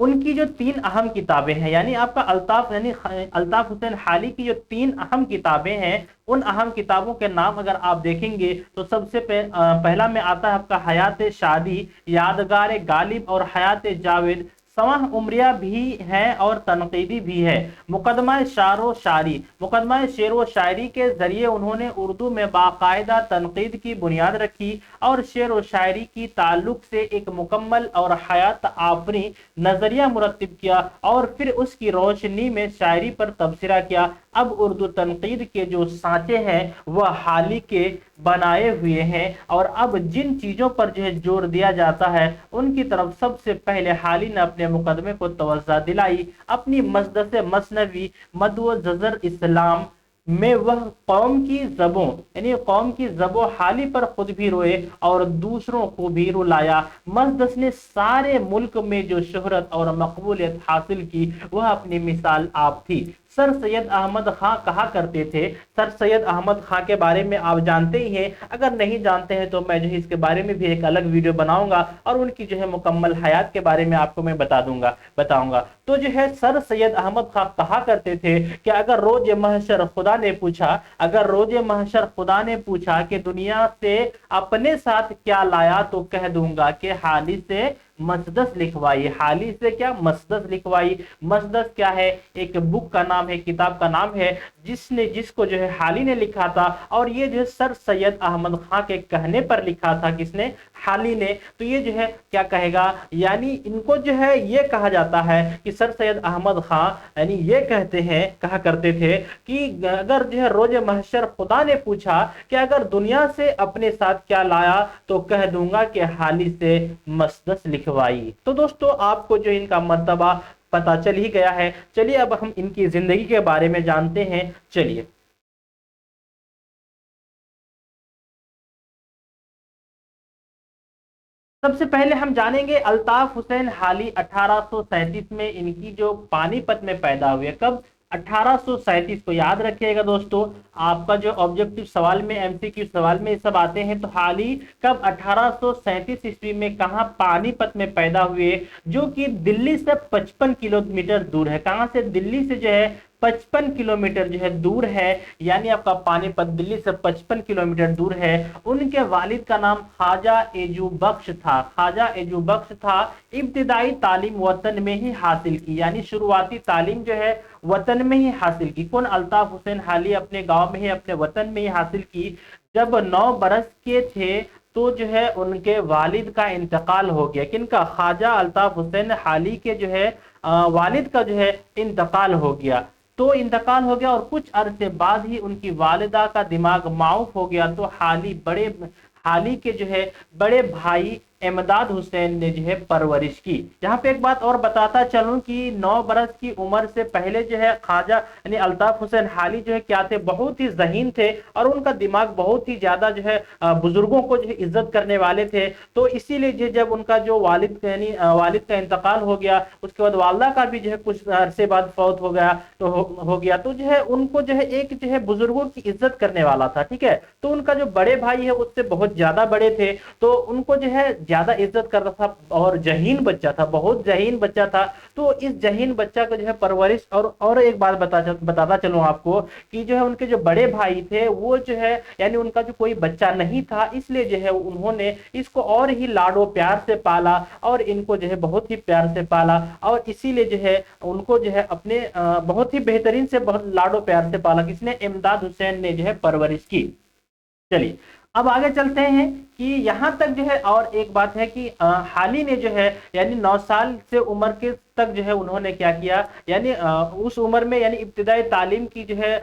ان کی جو 3 اہم کتابیں ہیں، یعنی آپ کا الطاف یعنی الطاف حسین حالی کی جو 3 اہم کتابیں ہیں، ان اہم کتابوں کے نام اگر آپ دیکھیں گے تو سب سے پہلا میں آتا ہے آپ کا حیات شادی، یادگار غالب اور حیات جاوید، سواہ عمریہ بھی ہے اور تنقیدی بھی ہے، مقدمہ شعر و شاعری، مقدمہ شعر و شاعری کے ذریعے انہوں نے اردو میں باقاعدہ تنقید کی بنیاد رکھی اور شعر و شاعری کی تعلق سے ایک مکمل اور حیات آفریں نظریہ مرتب کیا اور پھر اس کی روشنی میں شاعری پر تبصرہ کیا۔ اب اردو تنقید کے جو سانچے ہیں وہ حالی کے بنائے ہوئے ہیں، اور اب جن چیزوں پر جو ہے زور دیا جاتا ہے ان کی طرف سب سے پہلے حالی نے اپنے مقدمے کو توجہ دلائی۔ اپنی مجلس مثنوی مد و زجر اسلام میں وہ قوم کی زبوں یعنی قوم کی زبوں حالی پر خود بھی روئے اور دوسروں کو بھی رلایا۔ مجلس نے سارے ملک میں جو شہرت اور مقبولیت حاصل کی وہ اپنی مثال آپ تھی۔ سر سید احمد خان کہا کرتے تھے، سر سید احمد خان کے بارے میں آپ جانتے ہی ہیں، اگر نہیں جانتے ہیں تو میں جو ہے اس کے بارے میں بھی ایک الگ ویڈیو بناؤں گا اور ان کی جو ہے مکمل حیات کے بارے میں آپ کو میں بتاؤں گا۔ تو جو ہے سر سید احمد خان کہا کرتے تھے کہ اگر روز محشر خدا نے پوچھا کہ دنیا سے اپنے ساتھ کیا لایا تو کہہ دوں گا کہ حالی سے مسدس لکھوائی، حالی سے کیا مسدس لکھوائی۔ مسدس کیا ہے؟ ایک بک کا نام ہے، کتاب کا نام ہے جس کو جو ہے حالی نے لکھا تھا، اور یہ جو ہے سر سید احمد خان کے کہنے پر لکھا تھا۔ کس نے؟ حالی نے۔ تو یہ جو ہے کیا کہے گا، یعنی ان کو جو ہے یہ کہا جاتا ہے کہ سر سید احمد خان یعنی یہ کہا کرتے تھے کہ اگر جو ہے روز محشر خدا نے پوچھا کہ اگر دنیا سے اپنے ساتھ کیا لایا تو کہہ دوں گا کہ حالی سے مسدس لکھوائی۔ تو دوستو آپ کو جو ان کا مرتبہ پتا چل ہی گیا ہے، چلیے اب ہم ان کی زندگی کے بارے میں جانتے ہیں۔ چلیے سب سے پہلے ہم جانیں گے الطاف حسین حالی 1837 میں ان کی جو پانی پت میں پیدا ہوئے۔ کب؟ 1837 کو یاد رکھیے گا دوستو، آپ کا جو آبجیکٹو سوال میں ایم سی کیو سوال میں یہ سب آتے ہیں۔ تو حالی کب 1837 عیسوی میں کہاں؟ پانی پت میں پیدا ہوئے، جو کہ دلی سے 55 کلومیٹر دور ہے۔ کہاں سے؟ دلی سے جو ہے 55 کلومیٹر جو ہے دور ہے، یعنی آپ کا پانی پت دلی سے 55 کلومیٹر دور ہے۔ ان کے والد کا نام خواجہ ایجو بخش تھا، خواجہ ایجو بخش تھا۔ ابتدائی تعلیم وطن میں ہی حاصل کی، یعنی شروعاتی تعلیم جو ہے وطن میں ہی حاصل کی۔ کون؟ الطاف حسین حالی اپنے گاؤں میں ہی، اپنے وطن میں ہی حاصل کی۔ جب 9 برس کے تھے تو جو ہے ان کے والد کا انتقال ہو گیا۔ کن کا؟ خواجہ الطاف حسین حالی کے جو ہے والد کا جو ہے انتقال ہو گیا۔ تو انتقال ہو گیا اور کچھ عرصے بعد ہی ان کی والدہ کا دماغ معاف ہو گیا، تو حالی کے جو ہے بڑے بھائی امداد حسین نے جو ہے پرورش کی۔ یہاں پہ ایک بات اور بتاتا چلوں کہ 9 برس کی عمر سے پہلے جو ہے خواجہ یعنی الطاف حسین حالی جو ہے کیا تھے؟ بہت ہی ذہین تھے، اور ان کا دماغ بہت ہی زیادہ جو ہے بزرگوں کو جو ہے عزت کرنے والے تھے۔ تو اسی لیے جب ان کا جو والد یعنی والد کا انتقال ہو گیا، اس کے بعد والدہ کا بھی جو ہے کچھ عرصے بعد فوت ہو گیا تو جو ہے ان کو جو ہے ایک جو ہے بزرگوں کی عزت کرنے والا تھا، ٹھیک ہے۔ تو ان کا جو بڑے بھائی ہے اس سے بہت زیادہ بڑے تھے، تو ان کو جو ہے زیادہ عزت کرتا تھا، اور ذہین بچہ تھا، بہت ذہین بچہ تھا۔ تو اس ذہین بچہ کو جو ہے پرورش اور ایک بات بتاتا چلوں آپ کو کہ جو ہے ان کے جو بڑے بھائی تھے وہ جو ہے یعنی ان کا جو کوئی بچہ نہیں تھا، اس لیے جو ہے انہوں نے اس کو اور ہی لاڈ و پیار سے پالا، اور ان کو جو ہے بہت ہی پیار سے پالا، اور اسی لیے جو ہے ان کو جو ہے اپنے بہت ہی بہترین سے بہت لاڈ و پیار سے پالا۔ کس نے؟ امداد حسین نے جو ہے پرورش کی۔ چلیے اب آگے چلتے ہیں کہ یہاں تک جو ہے اور ایک بات ہے کہ حالی نے جو ہے یعنی 9 سال سے عمر کے تک جو ہے انہوں نے کیا کیا، یعنی اس عمر میں یعنی ابتدائی تعلیم کی جو ہے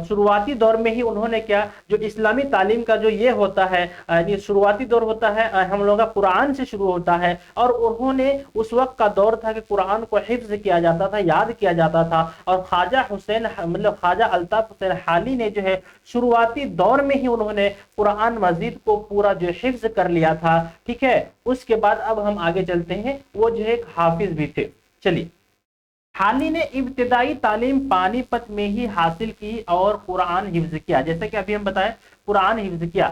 شروعاتی دور میں ہی انہوں نے کیا، جو اسلامی تعلیم کا جو یہ ہوتا ہے یعنی شروعاتی دور ہوتا ہے ہم لوگوں کا قرآن سے شروع ہوتا ہے، اور انہوں نے اس وقت کا دور تھا کہ قرآن کو حفظ کیا جاتا تھا، یاد کیا جاتا تھا، اور خواجہ الطاف حسین حالی نے جو ہے شروعاتی دور میں ہی انہوں نے قرآن مجید کو پورا جو حفظ کر لیا تھا، ٹھیک ہے۔ اس کے بعد اب ہم آگے چلتے ہیں، وہ جو ہے ایک حافظ بھی تھے۔ چلیے حالی نے ابتدائی تعلیم پانی پت میں ہی حاصل کی اور قرآن حفظ کیا، جیسا کہ ابھی ہم بتائیں قرآن حفظ کیا۔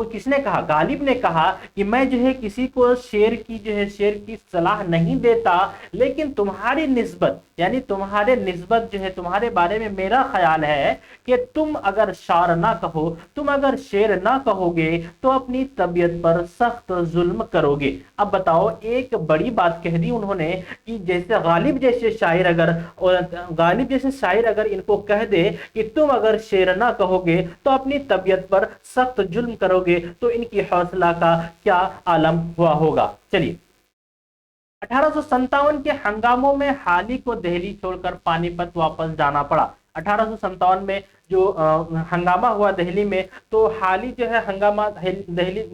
وہ کس نے کہا؟ غالب نے کہا کہ میں جو ہے کسی کو شعر کی صلاح نہیں دیتا، لیکن تمہاری نسبت یعنی تمہارے نسبت جو ہے تمہارے بارے میں میرا خیال ہے کہ تم اگر شعر نہ کہو، تم اگر شعر نہ کہو گے تو اپنی طبیعت پر سخت ظلم کرو گے۔ اب بتاؤ، ایک بڑی بات کہہ دی انہوں نے کہ جیسے غالب جیسے شاعر اگر ان کو کہہ دے کہ تم اگر شعر نہ کہو گے تو اپنی طبیعت پر سخت ظلم کرو گے، تو ان کی حوصلہ کا کیا عالم ہوا ہوگا۔ چلیے، 1857 کے ہنگاموں میں حالی کو دہلی چھوڑ کر پانی پت واپس جانا پڑا۔ 1857 میں جو ہنگامہ ہوا دہلی میں، تو حالی جو ہے ہنگامہ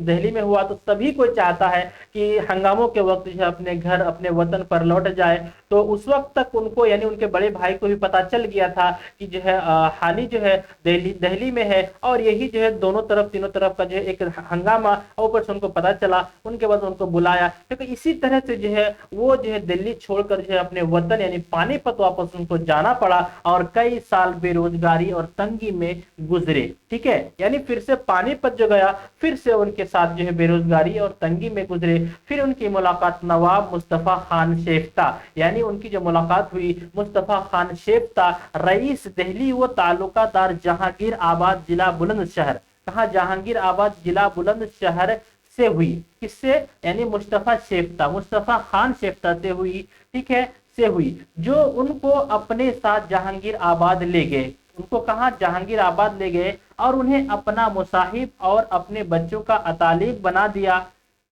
دہلی میں ہوا، تو سبھی کوئی چاہتا ہے کہ ہنگاموں کے وقت جو ہے اپنے گھر اپنے وطن پر لوٹ جائے۔ تو اس وقت تک ان کو یعنی ان کے بڑے بھائی کو بھی پتا چل گیا تھا کہ جو ہے حالی جو ہے دہلی میں ہے، اور یہی جو ہے دونوں طرف تینوں طرف کا جو ہے ایک ہنگامہ، اوپر سے ان کو پتا چلا، ان کے بعد ان کو بلایا، کیونکہ اسی طرح سے جو ہے وہ جو ہے دلی چھوڑ کر جو ہے اپنے وطن یعنی پانی پت واپس ان کو جانا پڑا، اور کئی سال بے روزگاری اور تنگی میں گزرے۔ ٹھیک ہے، یعنی پھر سے پانی پت جو گیا، پھر سے ان کے ساتھ جو ہے بے روزگاری اور تنگی میں گزرے۔ پھر ان کی ملاقات نواب مصطفیٰ خان شیفتہ، یعنی ان کی جو ملاقات ہوئی مصطفیٰ خان شیفتہ، رئیس دہلی و تعلقہ دار جہانگیر آباد ضلع بلند شہر، کہاں؟ جہانگیر آباد ضلع بلند شہر سے ہوئی۔ کس سے؟ یعنی مصطفیٰ خان شیفتہ سے ہوئی۔ ٹھیک ہے، سے ہوئی، جو ان کو اپنے ساتھ جہانگیر آباد لے گئے۔ ان کو کہاں؟ جہانگیر آباد لے گئے، اور انہیں اپنا مصاحب اور اپنے بچوں کا اتالق بنا دیا۔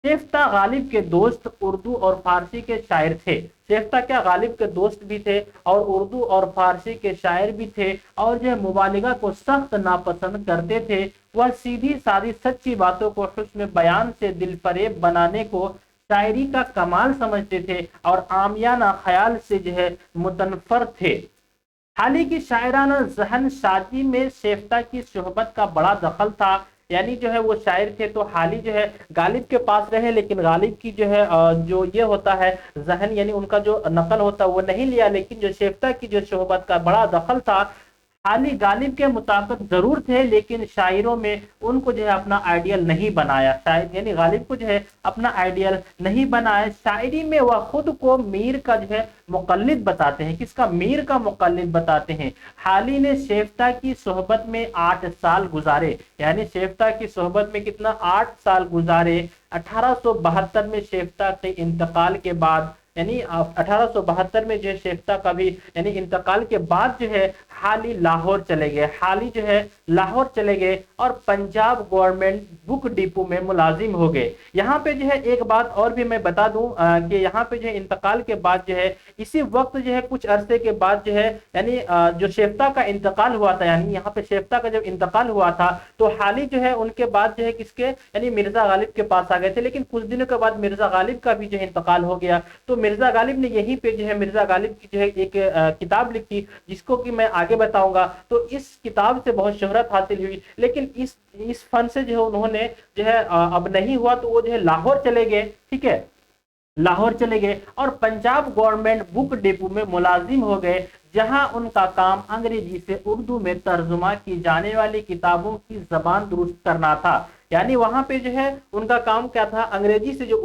شیفتہ غالب کے دوست اردو اور فارسی کے شاعر تھے۔ شیفتہ کیا غالب کے دوست بھی تھے، اور اردو اور فارسی کے شاعر بھی تھے، اور جو مبالغہ کو سخت ناپسند کرتے تھے۔ وہ سیدھی سادی سچی باتوں کو حسن بیان سے دل فریب بنانے کو شاعری کا کمال سمجھتے تھے، اور عامیانہ خیال سے جو ہے متنفر تھے۔ حالی کی شاعرانہ ذہن سازی میں شیفتہ کی صحبت کا بڑا دخل تھا، یعنی جو ہے وہ شاعر تھے تو حالی جو ہے غالب کے پاس رہے، لیکن غالب کی جو ہے جو یہ ہوتا ہے ذہن یعنی ان کا جو نقل ہوتا ہے وہ نہیں لیا، لیکن جو شیفتہ کی جو صحبت کا بڑا دخل تھا۔ حالی غالب کے مطابق ضرور تھے، لیکن شاعروں میں ان کو جو ہے اپنا آئیڈیل نہیں بنایا، شاعر یعنی غالب کو جو ہے اپنا آئیڈیل نہیں بنایا۔ شاعری میں وہ خود کو میر کا جو ہے مقلد بتاتے ہیں۔ کس کا؟ میر کا مقلد بتاتے ہیں۔ حالی نے شیفتہ کی صحبت میں 8 سال گزارے، یعنی شیفتہ کی صحبت میں کتنا؟ 8 سال گزارے۔ 1872 میں شیفتہ کے انتقال کے بعد، یعنی 1872 میں جو ہے شیفتہ کا بھی یعنی انتقال کے بعد جو ہے حالی لاہور چلے گئے۔ حالی جو ہے لاہور چلے گئے اور پنجاب گورنمنٹ بک ڈپو میں ملازم ہو گئے۔ یہاں پہ جو ہے ایک بات اور بھی میں بتا دوں کہ یہاں پہ جو ہے انتقال کے بعد جو ہے اسی وقت جو ہے کچھ عرصے کے بعد جو ہے یعنی جو شیفتہ کا انتقال ہوا تھا، یعنی یہاں پہ شیفتہ کا جب انتقال ہوا تھا تو حالی جو ہے ان کے بعد جو ہے کس کے یعنی مرزا غالب کے پاس آ گئے تھے، لیکن کچھ دنوں کے بعد مرزا غالب کا بھی جو ہے انتقال ہو گیا۔ تو مرزا غالب نے یہیں پہ جو ہے مرزا غالب کی جو ہے ایک کتاب لکھی، جس کو کہ میں آگے بتاؤں گا۔ تو اس کتاب سے بہت شہرت حاصل ہوئی، لیکن اس فن سے جو ہے انہوں نے جو ہے اب نہیں ہوا، تو وہ جو ہے لاہور چلے گئے۔ ٹھیک ہے، لاہور چلے گئے اور پنجاب گورنمنٹ بک ڈپو میں ملازم ہو گئے، جہاں ان کا کام انگریزی سے اردو میں ترجمہ کی جانے والی کتابوں کی زبان درست کرنا تھا۔ یعنی وہاں پہ جو ہے ان کا کام کیا تھا؟ انگریزی سے جو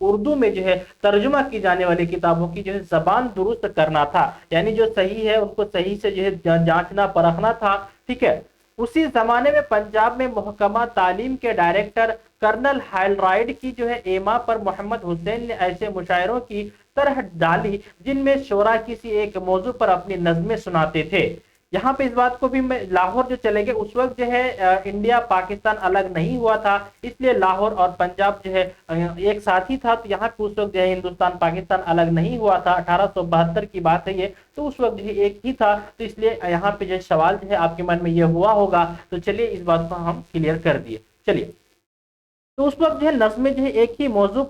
اردو میں جو ہے ترجمہ کی جانے والی کتابوں کی جو ہے زبان درست کرنا تھا، یعنی جو صحیح ہے ان کو صحیح سے جو ہے جانچنا پرکھنا تھا۔ ٹھیک ہے، اسی زمانے میں پنجاب میں محکمہ تعلیم کے ڈائریکٹر کرنل ہائل رائڈ کی جو ہے ایما پر محمد حسین نے ایسے مشاعروں کی طرح ڈالی جن میں شعراء کسی ایک موضوع پر اپنی نظمیں سناتے تھے۔ یہاں پہ اس بات کو بھی میں لاہور جو چلے گئے اس وقت جو ہے انڈیا پاکستان الگ نہیں ہوا تھا، اس لیے لاہور اور پنجاب جو ہے ایک ساتھ ہی تھا۔ تو یہاں پہ اس وقت جو ہے ہندوستان پاکستان الگ نہیں ہوا تھا، 1872 کی بات ہے یہ، تو اس وقت جو ہے ایک ہی تھا، تو اس لیے یہاں پہ جو سوال جو ہے آپ کے من میں یہ ہوا ہوگا۔ تو چلیے اس بات کو ہم کلیئر کر دیے۔ چلیے، تو اس وقت جو ہے نظمیں جو ہے ایک ہی موضوع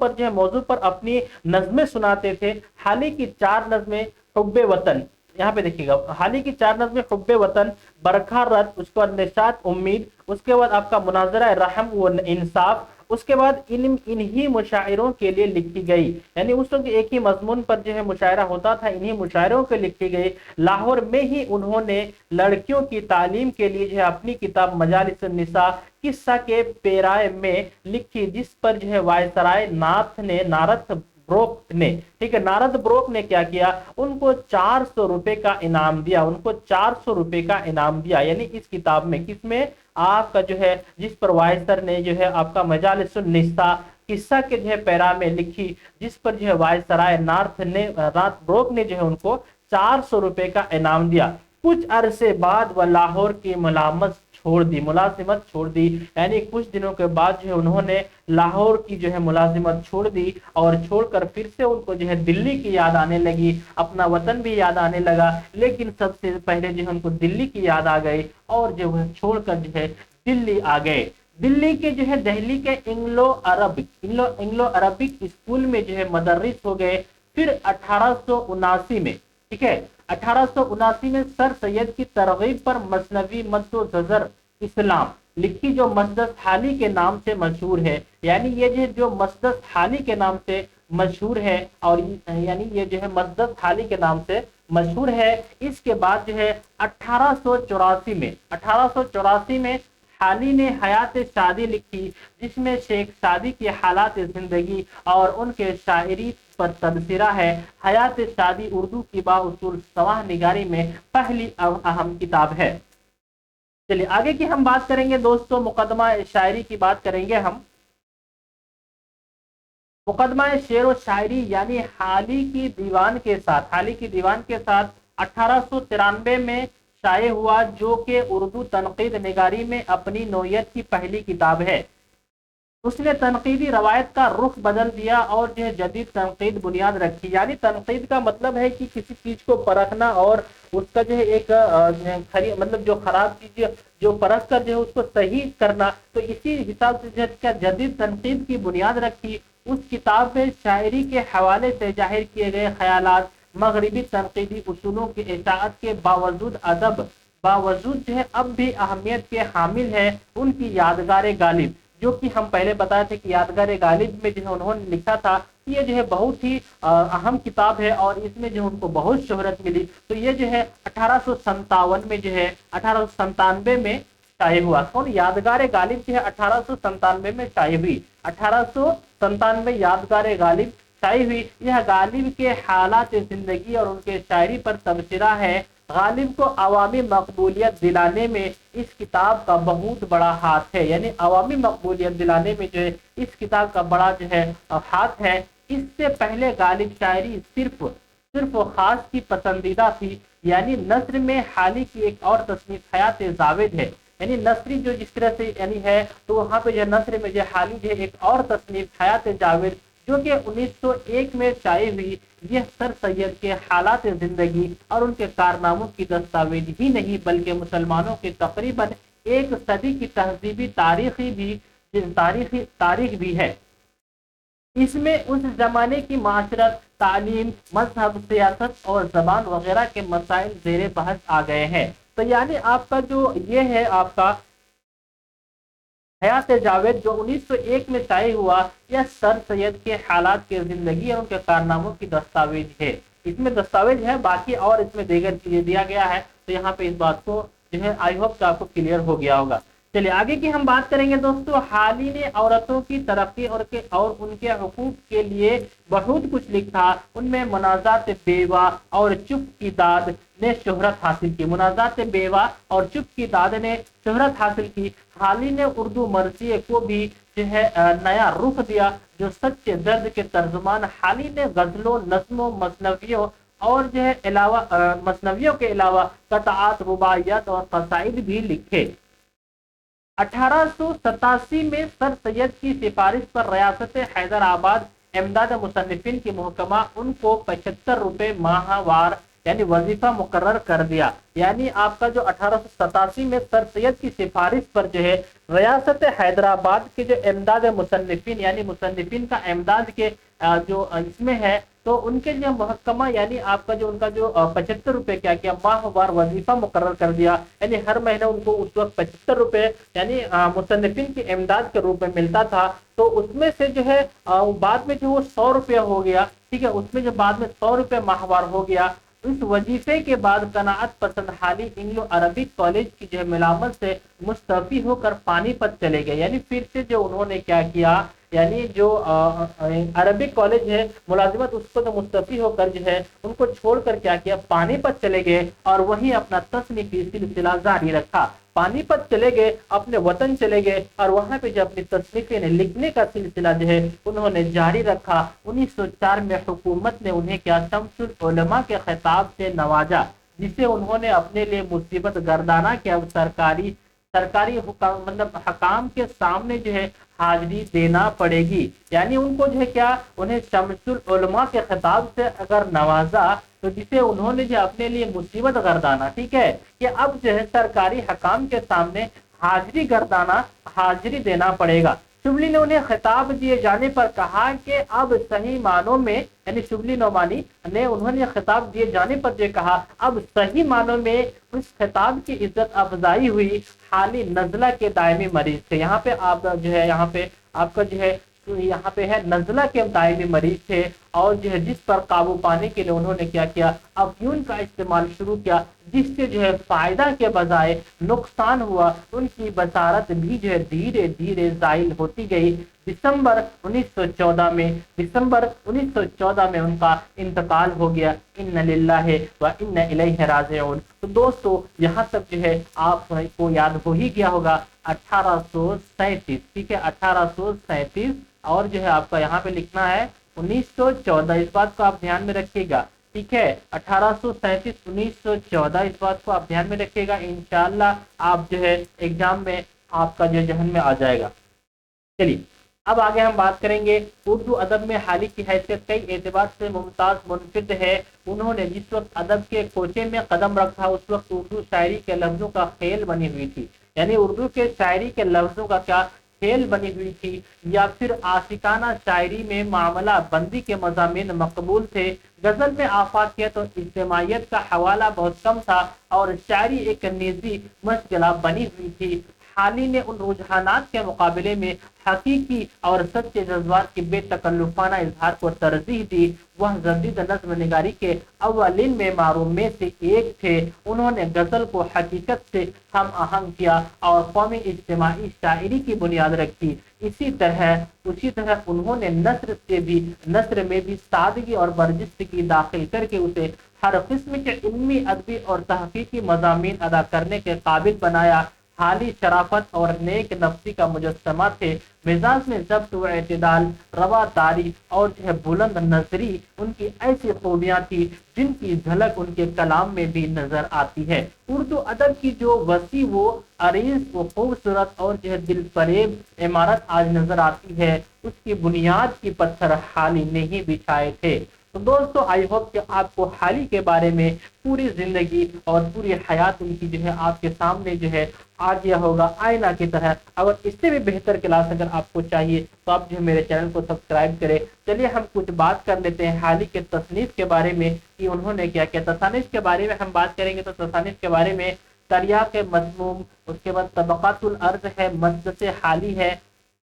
پر اپنی نظمیں سناتے تھے۔ حالی کی 4 نظمیں حب وطن، یہاں پہ دیکھیے گا، حالی کی 4 نظمیں حب وطن، برکھا رت، اس کے بعد نشاط امید، اس کے بعد آپ کا مناظرہ رحم و انصاف، اس کے بعد انہی مشاعروں کے لیے لکھی گئی، یعنی اس وقت ایک ہی مضمون پر جو ہے مشاعرہ ہوتا تھا، انہی مشاعروں کے لکھی گئی۔ لاہور میں ہی انہوں نے لڑکیوں کی تعلیم کے لیے جو ہے اپنی کتاب مجالس النساء قصہ کے پیرائے میں لکھی، جس پر جو ہے وائسرائے نارتھ بروک نے، ٹھیک ہے، نارد بروک نے کیا کیا، ان کو 400 روپے کا انعام دیا، ان کو 400 روپے کا انعام دیا، یعنی اس کتاب میں، کس میں، آپ کا جو ہے جس پر وائسر نے جو ہے آپ کا مجالس النساء قصہ کے جو ہے پیرا میں لکھی، جس پر جو ہے وائسرائے نارتھ بروک نے جو ہے ان کو 400 روپے کا انعام دیا۔ کچھ عرصے بعد وہ لاہور کی ملازمت چھوڑ دی، یعنی کچھ دنوں کے بعد جو ہے انہوں نے لاہور کی جو ہے ملازمت چھوڑ دی، اور چھوڑ کر پھر سے ان کو جو ہے دلی کی یاد آنے لگی، اپنا وطن بھی یاد آنے لگا، لیکن سب سے پہلے جو ہے ان کو دلی کی یاد آ گئی، اور جو ہے چھوڑ کر جو ہے دلی آ گئے۔ دلی کے جو ہے دہلی کے انگلو عربک اسکول میں جو ہے مدرس ہو گئے۔ پھر 1879 میں، ٹھیک ہے، 1879 میں سر سید کی ترغیب پر مثنوی مد و نظر اسلام لکھی، جو مسدس حالی کے نام سے مشہور ہے، یعنی یہ جو مسدس حالی کے نام سے مشہور ہے، اور یعنی یہ جو ہے مسدس حالی کے نام سے مشہور ہے۔ اس کے بعد جو ہے 1884 میں حالی نے حیات شادی لکھی، جس میں شیخ شادی کی حالات زندگی اور ان کے شاعری پر تبصرہ ہے۔ حیات شادی اردو کی بااصول سواہ نگاری میں پہلی اہم کتاب ہے۔ چلیے آگے کی ہم بات کریں گے دوستو، مقدمہ شاعری کی بات کریں گے ہم۔ مقدمہ شعر و شاعری یعنی حالی کی دیوان کے ساتھ 1893 میں شائع ہوا، جو کہ اردو تنقید نگاری میں اپنی نوعیت کی پہلی کتاب ہے۔ اس نے تنقیدی روایت کا رخ بدل دیا اور جو ہے جدید تنقید بنیاد رکھی، یعنی تنقید کا مطلب ہے کہ کسی چیز کو پرکھنا اور اس کا جو ہے ایک مطلب جو خراب چیز جو پرکھ کر جو ہے اس کو صحیح کرنا، تو اسی حساب سے جدید تنقید کی بنیاد رکھی۔ اس کتاب میں شاعری کے حوالے سے ظاہر کیے گئے خیالات مغربی تنقیدی اصولوں کی اطاعت کے باوجود جو ہے اب بھی اہمیت کے حامل ہے۔ ان کی یادگار غالب، جو کہ ہم پہلے بتائے تھے کہ یادگار غالب میں جو ہے انہوں نے لکھا تھا، یہ جو ہے بہت ہی اہم کتاب ہے، اور اس میں جو ان کو بہت شہرت ملی، تو یہ جو ہے 1857 میں جو ہے 1897 میں شائع ہوا۔ کون؟ یادگار غالب جو ہے 1897 میں شائع ہوئی، 1897 یادگار غالب شائع ہوئی۔ یہ غالب کے حالات زندگی اور ان کے شاعری پر تبصرہ ہے۔ غالب کو عوامی مقبولیت دلانے میں اس کتاب کا بہت بڑا ہاتھ ہے، یعنی عوامی مقبولیت دلانے میں جو ہے اس کتاب کا بڑا جو ہے ہاتھ ہے۔ اس سے پہلے غالب شاعری صرف خاص کی پسندیدہ تھی، یعنی نثر میں حالی کی ایک اور تصنیف حیات زاوید ہے، یعنی نثری جو جس طرح سے یعنی ہے، تو وہاں پہ جو نثر میں جو حالی جو ہے ایک اور تصنیف حیات جاوید جو کہ 1901 میں شائع ہوئی، یہ سر سید کے حالات زندگی اور ان کے کارناموں کی دستاویز ہی نہیں، بلکہ مسلمانوں کے تقریباً ایک صدی کی تہذیبی تاریخ بھی ہے۔ اس میں اس زمانے کی معاشرت، تعلیم، مذہب، سیاست اور زبان وغیرہ کے مسائل زیر بحث آ گئے ہیں۔ تو یعنی آپ کا جو یہ ہے آپ کا حیات جاوید جو 1901 میں شائع ہوا، یہ سر سید کے حالات کے زندگی اور ان کے کارناموں کی دستاویز ہے۔ اس میں دستاویز ہے، باقی اور اس میں دیگر چیزیں دیا گیا ہے، تو یہاں پہ اس بات کو جو ہے آئی ہوپ کہ آپ کو کلیئر ہو گیا ہوگا۔ چلیے آگے کی ہم بات کریں گے دوستو۔ حالی نے عورتوں کی ترقی اور ان کے حقوق کے لیے بہت کچھ لکھا۔ ان میں منازعات بیوہ اور چپ کی داد نے شہرت حاصل کی۔ منازعات بیوہ اور چپ کی داد نے شہرت حاصل کی۔ حالی نے اردو مرثیے کو بھی جو ہے نیا رخ دیا، جو سچے درد کے ترجمان۔ حالی نے غزلوں، نظموں، مثنویوں اور جو ہے مثنویوں کے علاوہ قطعات، رباعیات اور قصائد بھی لکھے۔ 1887 میں سر سید کی سفارش پر ریاست حیدرآباد امداد مصنفین کی محکمہ ان کو 75 روپے ماہ وار یعنی وظیفہ مقرر کر دیا۔ یعنی آپ کا جو 1887 میں سر سید کی سفارش پر جو ہے ریاست حیدرآباد کے جو امداد مصنفین یعنی مصنفین کا امداد کے جو اس میں ہے تو ان کے جو محکمہ یعنی آپ کا جو ان کا جو 75 روپے کیا ماہ وار وظیفہ مقرر کر دیا، یعنی ہر مہینہ ان کو اس وقت 75 روپے یعنی مصنفین کی امداد کے روپ میں ملتا تھا۔ تو اس میں سے جو ہے بعد میں جو وہ 100 روپیہ ہو گیا، ٹھیک ہے، اس میں جو بعد میں 100 روپے ماہوار ہو گیا۔ اس وظیفے کے بعد قناعت پسند حالی انگلو عربک کالج کی جو ہے ملامت سے مستعفی ہو کر پانی پت چلے گئے، یعنی پھر سے جو انہوں نے کیا کیا، یعنی جو عربک کالج ہے ملازمت اس کو تو مستعفی ہو کر جو ہے ان کو چھوڑ کر کیا پانی پت چلے گئے اور وہیں اپنا تصنیفی سلسلہ جاری رکھا۔ پانی پت چلے گئے، اپنے وطن چلے گئے اور وہاں پہ جو اپنی تصنیفیں لکھنے کا سلسلہ جو ہے انہوں نے جاری رکھا۔ 1904 میں حکومت نے انہیں کیا شمس العلماء کے خطاب سے نوازا، جسے انہوں نے اپنے لیے مصیبت گردانہ کے اب سرکاری حکام مطلب حکام کے سامنے جو ہے حاضری دینا پڑے گی، یعنی ان کو جو ہے کیا انہیں شمس العلماء کے خطاب سے اگر نوازا تو جسے انہوں نے جو اپنے لیے مصیبت گردانا، ٹھیک ہے، کہ اب جو ہے سرکاری حکام کے سامنے حاضری گردانا، حاضری دینا پڑے گا۔ شبلی نے انہیں خطاب دیے جانے پر کہا کہ اب صحیح معنوں میں، یعنی شبلی نعمانی نے انہوں نے خطاب دیے جانے پر جو کہا اب صحیح معنوں میں اس خطاب کی عزت افزائی ہوئی، حالی نزلہ کے دائمی مریض تھے۔ یہاں پہ آپ جو ہے یہاں پہ آپ کا جو ہے یہاں پہ ہے نزلہ کے دائمی مریض تھے، اور جو ہے جس پر قابو پانے کے لیے انہوں نے کیا افیون کا استعمال شروع کیا، جس سے جو ہے فائدہ کے بجائے نقصان ہوا۔ ان کی بصارت بھی جو ہے دھیرے دھیرے زائل ہوتی گئی۔ دسمبر 1914 میں ان کا انتقال ہو گیا۔ ان للہ و ان الیہ راجعون۔ تو دوستو یہاں تک جو ہے آپ کو یاد ہو ہی گیا ہوگا 1837، ٹھیک ہے، 1837، اور جو ہے آپ کا یہاں پہ لکھنا ہے 1914، اس بات کو آپ دھیان میں رکھیے گا، ٹھیک ہے، 1837 1914، اس بات کو آپ دھیان میں رکھیے گا، انشاءاللہ آپ جو ہے ایگزام میں آپ کا جو ذہن میں آ جائے گا۔ چلیے اب آگے ہم بات کریں گے۔ اردو ادب میں حالی کی حیثیت کئی اعتبار سے ممتاز منفرد ہے۔ انہوں نے جس وقت ادب کے کوچے میں قدم رکھا اس وقت اردو شاعری کے لفظوں کا خیل بنی ہوئی تھی، یعنی اردو کے شاعری کے لفظوں کا کیا کھیل بنی ہوئی تھی، یا پھر عاشقانہ شاعری میں معاملہ بندی کے مضامین مقبول تھے۔ غزل میں آفاقیت اور اجتماعیت کا حوالہ بہت کم تھا اور شاعری ایک نجی مشغلہ بنی ہوئی تھی۔ حالی نے ان رجحانات کے مقابلے میں حقیقی اور سچے جذبات کی بے تکلفانہ اظہار کو ترجیح دی۔ وہ جدید نظم نگاری کے اولین معماروں میں سے ایک تھے۔ انہوں نے غزل کو حقیقت سے ہم آہنگ کیا اور قومی اجتماعی شاعری کی بنیاد رکھی۔ اسی طرح انہوں نے نثر میں بھی سادگی اور برجستگی داخل کر کے اسے ہر قسم کے علمی، ادبی اور تحقیقی مضامین ادا کرنے کے قابل بنایا۔ حالی شرافت اور نیک نفسی کا مجسمہ تھے۔ مزاج میں ضبط و اعتدال، رواداری اور جو ہے بلند نظری ان کی ایسی خوبیاں تھی جن کی جھلک ان کے کلام میں بھی نظر آتی ہے۔ اردو ادب کی جو وسیع و عریض و خوبصورت اور جو ہے دل فریب عمارت آج نظر آتی ہے، اس کی بنیاد کی پتھر حالی نے ہی بچھائے تھے۔ تو دوستو آئی ہوپ کہ آپ کو حالی کے بارے میں پوری زندگی اور پوری حیات ان کی جو ہے آپ کے سامنے جو ہے آ گیا ہوگا آئینہ کی طرح۔ اگر اس سے بھی بہتر کلاس اگر آپ کو چاہیے تو آپ جو ہے میرے چینل کو سبسکرائب کریں۔ چلیے ہم کچھ بات کر لیتے ہیں حالی کے تصنیف کے بارے میں کہ انہوں نے کیا کیا۔ تصانیف کے بارے میں ہم بات کریں گے تو تصانیف کے بارے میں تریاق مسموم، اس کے بعد طبقات الارض ہے، مجلس حالی ہے،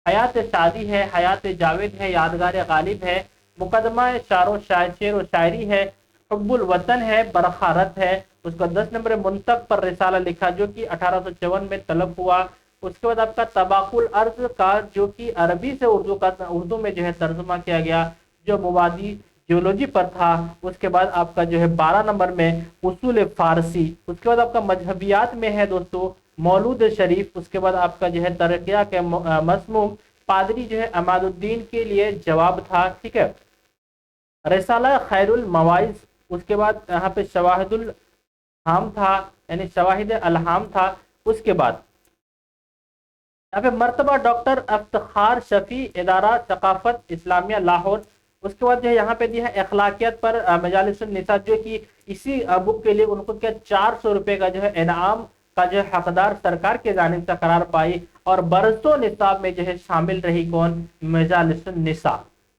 حیات شادی ہے، حیات جاوید ہے، یادگار غالب ہے، مقدمہ شعر و شاعری ہے، حب الوطن ہے، برخارت ہے۔ اس کا 10 نمبر منطق پر رسالہ لکھا جو کہ 1854 میں طلب ہوا۔ اس کے بعد آپ کا طباق الارض کا جو کہ عربی سے اردو میں جو ہے ترجمہ کیا گیا، جو مبادی جیولوجی پر تھا۔ اس کے بعد آپ کا جو ہے 12 نمبر میں اصول فارسی۔ اس کے بعد آپ کا مذہبیات میں ہے دوستو مولود شریف۔ اس کے بعد آپ کا جو ہے ترقیہ کے مسموم، پادری جو ہے عماد الدین کے لیے جواب تھا، ٹھیک ہے، رسالہ خیر المواعظ۔ اس کے بعد یہاں پہ شواہد الہام تھا، یعنی شواہد الہام تھا۔ اس کے بعد یہاں پہ مرتبہ ڈاکٹر افتخار شفیع، ادارہ ثقافت اسلامیہ لاہور۔ اس کے بعد جو ہے یہاں پہ دیا ہے اخلاقیات پر مجالس النساء، جو کہ اسی بک کے لیے ان کو کیا 400 روپے کا جو ہے انعام کا جو ہے حقدار سرکار کے جانب سے قرار پائی، اور برسوں نصاب میں جو ہے شامل رہی کون؟ مجالس النساء،